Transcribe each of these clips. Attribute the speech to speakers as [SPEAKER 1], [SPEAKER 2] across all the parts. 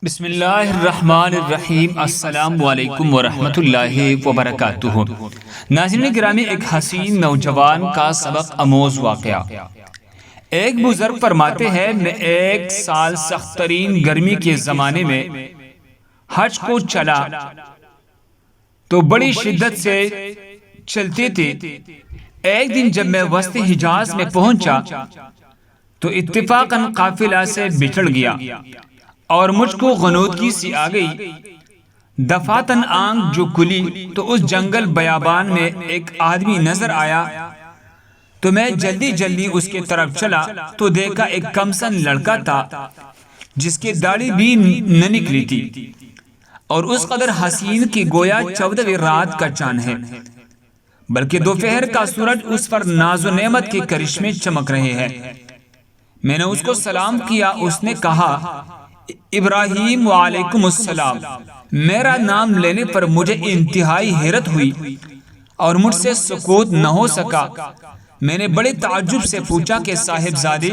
[SPEAKER 1] بسم اللہ الرحمن الرحیم۔ السلام علیکم ورحمۃ اللہ وبرکاتہ۔ ناظرین گرامی، ایک حسین نوجوان کا سبق آموز واقعہ۔ ایک بزرگ فرماتے ہیں، میں 1 سال سخت ترین گرمی کے زمانے میں حج کو چلا تو بڑی شدت سے چلتے تھے۔ ایک دن جب میں وسط حجاز میں پہنچا تو اتفاقاً قافلہ سے بچھڑ گیا اور مجھ کو غنودگی سی آ گئی۔ دفعتاً آنکھ جو کھلی تو اس جنگل بیابان میں ایک آدمی نظر آیا تو میں جلدی اس کے طرف چلا تو دیکھا ایک کمسن لڑکا تھا جس کی داڑھی بھی نہ نکلی تھی اور اس قدر حسین کی گویا 14ویں رات کا چاند ہے، بلکہ دوپہر کا سورج اس پر ناز و نعمت کے کرشمے چمک رہے ہیں۔ میں نے اس کو سلام کیا، اس نے کہا، ابراہیم وعلیکم السلام۔ میرا نام لینے پر مجھے انتہائی حیرت ہوئی اور مجھ سے سکوت نہ ہو سکا۔ میں نے بڑے تعجب سے پوچھا کہ صاحبزادے،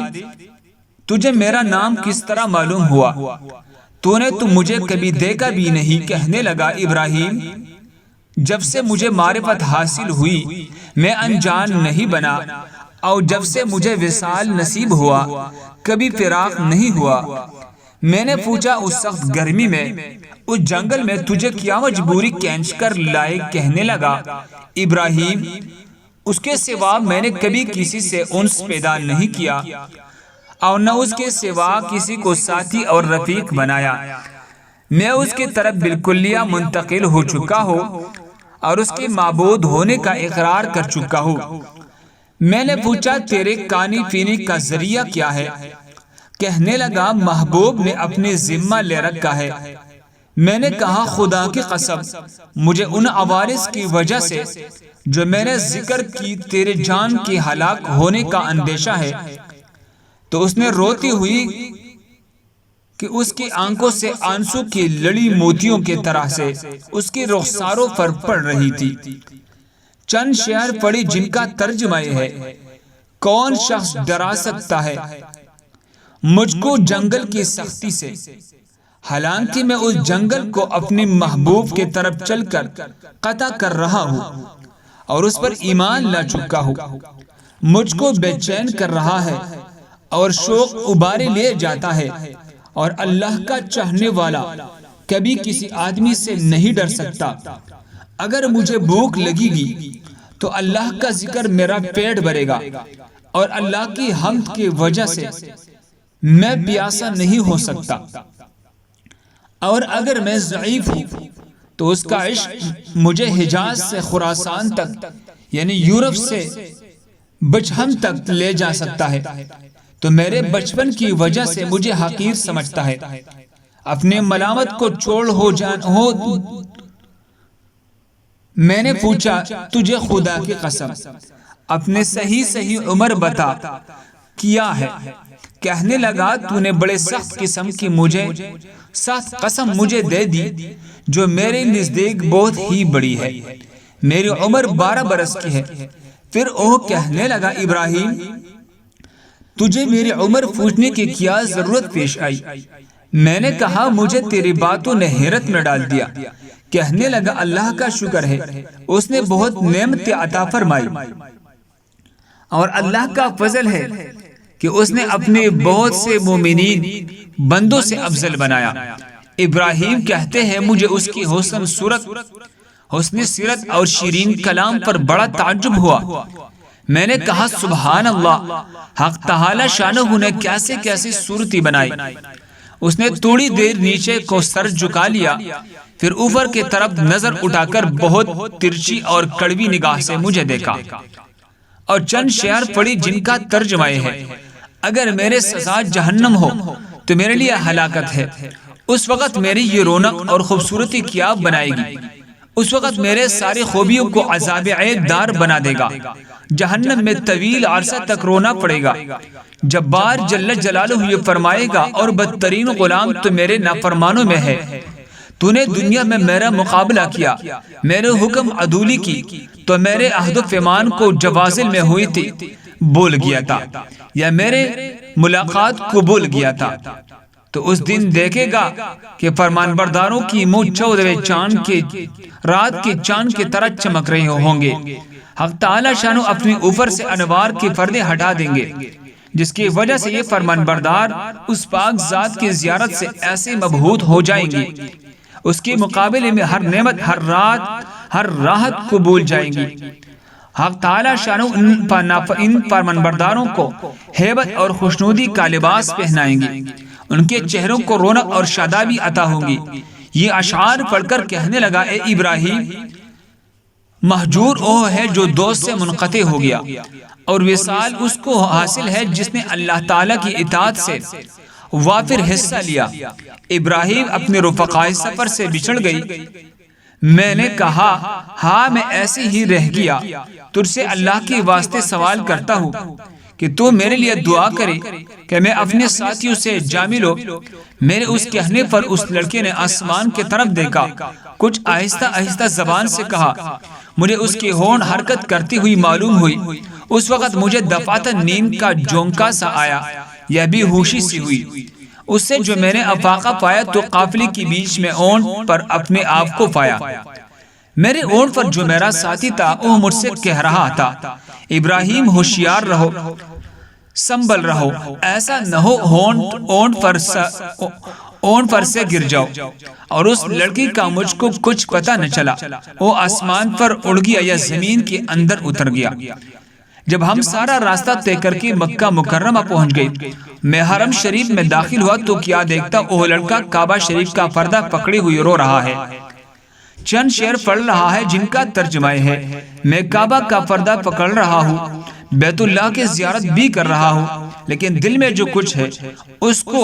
[SPEAKER 1] تجھے میرا نام کس طرح معلوم ہوا؟ تو نے تو مجھے کبھی دیکھا بھی نہیں۔ کہنے لگا، ابراہیم، جب سے مجھے معرفت حاصل ہوئی میں انجان نہیں بنا، اور جب سے مجھے وصال نصیب ہوا کبھی فراق نہیں ہوا۔ میں نے پوچھا، اس سخت گرمی میں اس جنگل میں تجھے کیا مجبوری کھینچ کر لائے؟ کہنے لگا، ابراہیم، اس کے سوا میں نے کبھی کسی سے انس پیدا نہیں کیا اور نہ اس کے سوا کسی کو ساتھی اور رفیق بنایا۔ میں اس کی طرف بالکلیہ منتقل ہو چکا ہوں اور اس کے معبود ہونے کا اقرار کر چکا ہوں۔ میں نے پوچھا، تیرے کھانے پینے کا ذریعہ کیا ہے؟ کہنے لگا، محبوب نے اپنے ذمہ لے رکھا ہے۔ میں نے کہا، خدا کی قسم، مجھے ان عوارض کی وجہ سے جو میں نے ذکر کی تیرے جان کے ہلاک ہونے کا اندیشہ ہے۔ تو اس نے روتی ہوئی کہ اس کی آنکھوں سے آنسو کی لڑی موتیوں کے طرح سے اس کی رخساروں پر پڑ رہی تھی۔ چند شعر پڑھی جن کا ترجمہ ہے، کون شخص ڈرا سکتا ہے مجھ کو جنگل کی سختی سے، حالانکہ میں اس جنگل کو اپنے محبوب کے طرف چل کر قطع کر رہا ہوں اور اس پر ایمان لا چکا ہوں۔ مجھ کو بے چین کر رہا ہے اور شوق ابارے لے جاتا ہے، اور اللہ کا چاہنے والا کبھی کسی آدمی سے نہیں ڈر سکتا۔ اگر مجھے بھوک لگے گی تو اللہ کا ذکر میرا پیٹ بھرے گا، اور اللہ کی حمد کی وجہ سے میں پیاسا نہیں ہو سکتا، اور اگر میں ضعیف ہوں تو اس کا عشق مجھے حجاز سے خراسان تک یعنی یورپ سے بچھم تک لے جا سکتا ہے، تو میرے بچپن کی وجہ سے مجھے حقیر سمجھتا ہے۔ اپنے ملامت کو چھوڑ ہو۔ میں نے پوچھا، تجھے خدا کی قسم اپنے صحیح عمر بتا کیا ہے؟ کہنے لگا، تو نے بڑے سخت قسم کی سخت قسم مجھے دے دی جو میرے نزدیک بہت ہی بڑی ہے۔ میری عمر 12 برس کی ہے۔ پھر وہ کہنے لگا، ابراہیم، تجھے میری عمر پوچھنے کی کیا ضرورت پیش آئی؟ میں نے کہا، مجھے تیری باتوں نے حیرت میں ڈال دیا۔ کہنے لگا، اللہ کا شکر ہے، اس نے بہت نعمت عطا فرمائی، اور اللہ کا فضل ہے کہ اس نے اپنے بہت سے مومنین بندوں سے افضل بنایا۔ ابراہیم کہتے ہیں، مجھے اس کی حسن سیرت اور شیرین کلام پر بڑا تعجب ہوا۔ میں نے کہا، سبحان اللہ، حق تعالی شانہ نے کیسے کیسی صورتی بنائی۔ اس نے تھوڑی دیر نیچے کو سر جھکا لیا، پھر اوپر کی طرف نظر اٹھا کر بہت ترچھی اور کڑوی نگاہ سے مجھے دیکھا، اور چند شعر پڑھی جن کا ترجمہ ہے، اگر میرے سزا جہنم ہو تو میرے لیے ہلاکت ہے، اس وقت میری یہ رونق اور خوبصورتی کیا بنائے گی؟ اس وقت میرے ساری خوبیوں کو عذاب عید دار بنا دے گا۔ جہنم میں طویل عرصہ تک رونا پڑے گا۔ جبار جل جلالہ یہ فرمائے گا، اور بدترین غلام تو میرے نافرمانوں میں ہے۔ تو نے دنیا میں میرا مقابلہ کیا، میرے حکم عدولی کی، تو میرے عہد و پیمان کو جوازل میں ہوئی تھی بول گیا تھا، یا میرے ملاقات کو بول گیا تھا۔ تو اس دن دیکھے گا کہ فرمانبرداروں کی منہ 14ویں چاند کے رات کے چاند کی طرح چمک رہے ہوں گے۔ حق تعالی شانو اپنے اوپر سے انوار کے پردے ہٹا دیں گے، جس کی وجہ سے یہ فرمانبردار اس پاک ذات کی زیارت سے ایسے مبہوت ہو جائیں گے، اس کے مقابلے میں ہر نعمت، ہر راحت قبول جائیں گی۔ حق تعالی شانو ان فرمانبرداروں کو ہیبت اور خوشنودی کا لباس پہنائیں گے، ان کے چہروں کو رونق اور شادابی عطا ہوگی۔ یہ اشعار پڑھ کر کہنے لگا، اے ابراہیم، مہجور وہ ہے جو دوست سے منقطع ہو گیا، اور وصال اس کو حاصل ہے جس نے اللہ تعالیٰ کی اطاعت سے وافر حصہ لیا۔ ابراہیم اپنے رفقائے سفر سے بچھڑ گئی۔ میں نے کہا، ہاں میں ایسے ہی رہ گیا، تجھ سے اللہ کے واسطے سوال کرتا ہوں کہ تو میرے لیے دعا کرے کہ میں اپنے ساتھیوں سے جا ملوں۔ میرے اس کہنے پر اس لڑکے نے آسمان کی طرف دیکھا، کچھ آہستہ آہستہ زبان سے کہا، مجھے اس کی ہونٹ حرکت کرتی ہوئی معلوم ہوئی۔ اس وقت مجھے دفعتاً نیند کا جھونکا سا آیا یا بے ہوشی سی ہوئی۔ اس سے جو میں نے افاقہ پایا تو قافلے کے بیچ میں اونٹ پر اپنے آپ کو پایا۔ میرے اونٹ پر جو میرا ساتھی تھا وہ مجھ سے کہہ رہا تھا، ابراہیم ہوشیار رہو، سنبھل رہو، ایسا نہ ہو اونٹ پر سے گر جاؤ۔ اور اس لڑکی کا مجھ کو کچھ پتہ نہ چلا، وہ آسمان پر اڑ گیا یا زمین کے اندر اتر گیا۔ جب ہم سارا راستہ طے کر کے مکہ مکرمہ پہنچ گئے، میں حرم شریف میں داخل ہوا تو کیا دیکھتا، وہ لڑکا کعبہ شریف کا پردہ پکڑے ہوئے رو رہا ہے، چند شعر پڑھ رہا ہے جن کا ترجمہ ہے، میں کعبہ کا پردہ پکڑ رہا ہوں، بیت اللہ کی زیارت بھی کر رہا ہوں، لیکن دل میں جو کچھ ہے اس کو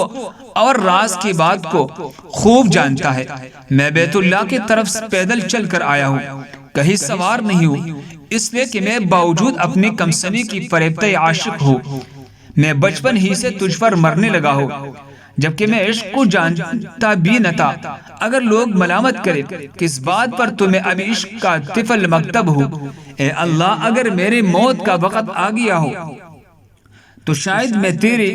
[SPEAKER 1] اور راز کی بات کو خوب جانتا ہے۔ میں بیت اللہ کی طرف پیدل چل کر آیا ہوں، کہیں سوار نہیں ہوں، اس لیے کہ میں باوجود اپنی کمسنی کی فریبتہ عاشق ہوں۔ میں بچپن ہی سے تجھ پر مرنے لگا ہوں، جبکہ میں عشق کو جانتا بھی نہ تھا۔ اگر لوگ ملامت کرے کس بات پر تو میں ابھی عشق کا طفل مکتب ہوں۔ اے اللہ، اگر میرے موت کا وقت آ گیا ہو تو شاید میں تیرے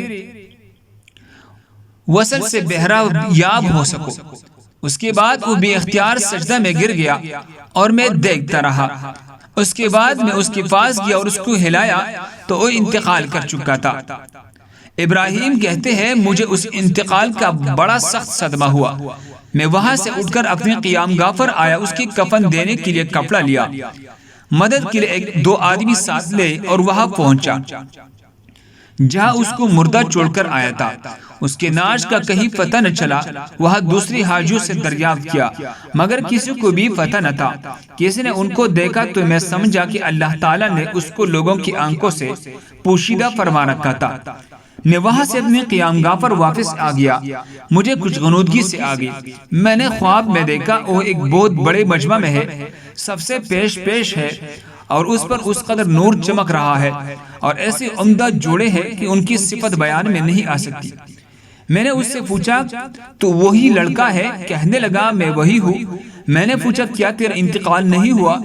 [SPEAKER 1] وصل سے بہرا یاب ہو سکوں۔ اس کے بعد وہ بے اختیار سجدہ میں گر گیا اور میں دیکھتا رہا۔ اس کے بعد میں اس کے پاس گیا اور اس کو ہلایا تو وہ انتقال کر چکا تھا۔ ابراہیم کہتے ہیں، مجھے اس انتقال کا بڑا سخت صدمہ ہوا۔ میں وہاں سے اٹھ کر اپنے قیام گاہ پر آیا، اس کی کفن دینے کے لیے کپڑا لیا، مدد کے لیے 2 آدمی ساتھ لے اور وہاں پہنچا جہاں اس کو مردہ چھوڑ کر آیا تھا۔ اس کے ناش کا کہیں پتہ نہ چلا۔ وہاں دوسری حاجیوں سے دریافت کیا، مگر کسی کو بھی پتہ نہ تھا۔ کسی نے ان کو دیکھا تو میں سمجھا کہ اللہ تعالیٰ نے اس کو لوگوں کی آنکھوں سے پوشیدہ فرما رکھا تھا۔ میں وہاں سے اپنے قیام گاہ پر واپس آ گیا، مجھے کچھ غنودگی سے آ گئی۔ میں نے خواب میں دیکھا وہ ایک بہت بڑے مجمع میں ہے، سب سے پیش ہے اور اس پر اس قدر نور چمک رہا ہے اور ایسے عمدہ جوڑے ہیں کہ ان کی صفت بیان میں نہیں آ سکتی۔ میں نے اس سے پوچھا، تو وہی لڑکا ہے؟ کہنے لگا، میں وہی ہوں۔ میں نے پوچھا، کیا تیرا انتقال نہیں ہوا؟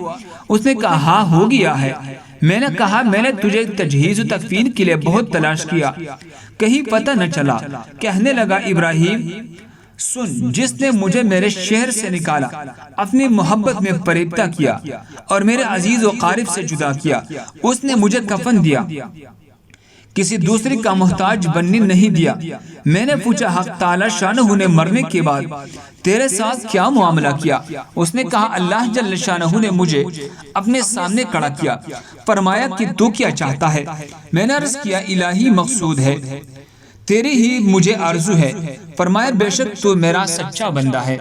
[SPEAKER 1] اس نے کہا، ہاں ہو گیا ہے۔ میں نے کہا، میں نے تجھے تجہیز و تکفین کے لیے بہت تلاش کیا، کہیں پتہ نہ چلا۔ کہنے لگا، ابراہیم سن، جس نے مجھے میرے شہر سے نکالا، اپنی محبت میں فریبتہ کیا اور میرے عزیز و قارب سے جدا کیا، اس نے مجھے کفن دیا، کسی دوسرے کا محتاج بننے نہیں دیا۔ میں نے پوچھا، حق تعالی شانہ نے مرنے کے بعد تیرے ساتھ کیا معاملہ کیا؟ اس نے کہا، اللہ جل شانہ نے مجھے اپنے سامنے کھڑا کیا، فرمایا کہ تو کیا چاہتا ہے؟ میں نے عرض کیا، الہی مقصود ہے، تیری ہی مجھے آرزو ہے۔ فرمایا، بے شک تو میرا سچا بندہ ہے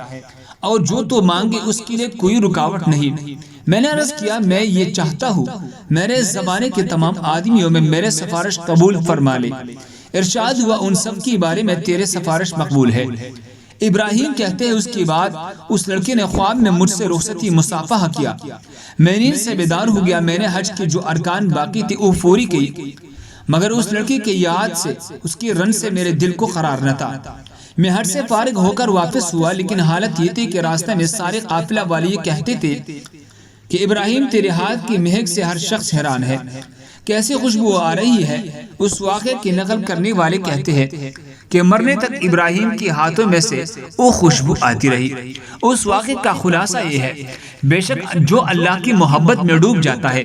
[SPEAKER 1] اور جو تو مانگے اس کے لیے کوئی رکاوٹ نہیں۔ میں نے عرض کیا، میں یہ چاہتا ہوں میرے زمانے کے تمام آدمیوں میں میرے سفارش قبول فرما لے۔ ارشاد ہوا، ان سب کے بارے میں تیرے سفارش مقبول ہے۔ ابراہیم کہتے ہیں، اس کے بعد اس لڑکے نے خواب میں مجھ سے رخصتی مصافحہ کیا۔ میں نیند سے بیدار ہو گیا۔ میں نے حج کے جو ارکان باقی تھے وہ پوری کی، مگر اس لڑکی کے یاد سے، اس کی رن سے میرے دل کو قرار نہ تھا۔ میں حج سے فارغ ہو کر واپس ہوا، لیکن حالت یہ تھی کہ راستہ میں سارے قافلہ والے یہ کہتے تھے کہ ابراہیم تیرے ہاتھ کی مہک سے ہر شخص حیران ہے، کیسی خوشبو آ رہی ہے۔ اس واقعے کی نقل کرنے والے کہتے ہیں کہ مرنے تک ابراہیم کے ہاتھوں میں سے وہ خوشبو آتی رہی۔ اس واقعے کا خلاصہ یہ ہے، بے شک جو اللہ کی محبت میں ڈوب جاتا ہے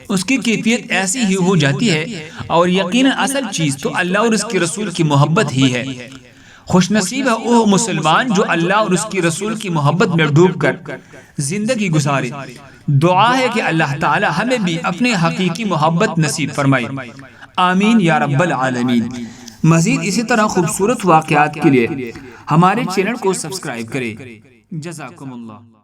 [SPEAKER 1] اس کی کیفیت ایسی ہی ہو جاتی ہے، اور یقیناً اصل چیز تو اللہ اور اس کے رسول کی محبت ہی ہے۔ خوش نصیب ہے وہ مسلمان جو اللہ اور اس کی رسول کی محبت میں ڈوب کر زندگی گزارے۔ دعا ہے کہ اللہ تعالی ہمیں بھی اپنے حقیقی محبت نصیب فرمائے، آمین یا رب العالمین۔ مزید اسی طرح خوبصورت واقعات کے لیے ہمارے چینل کو سبسکرائب کریں۔ جزاکم اللہ۔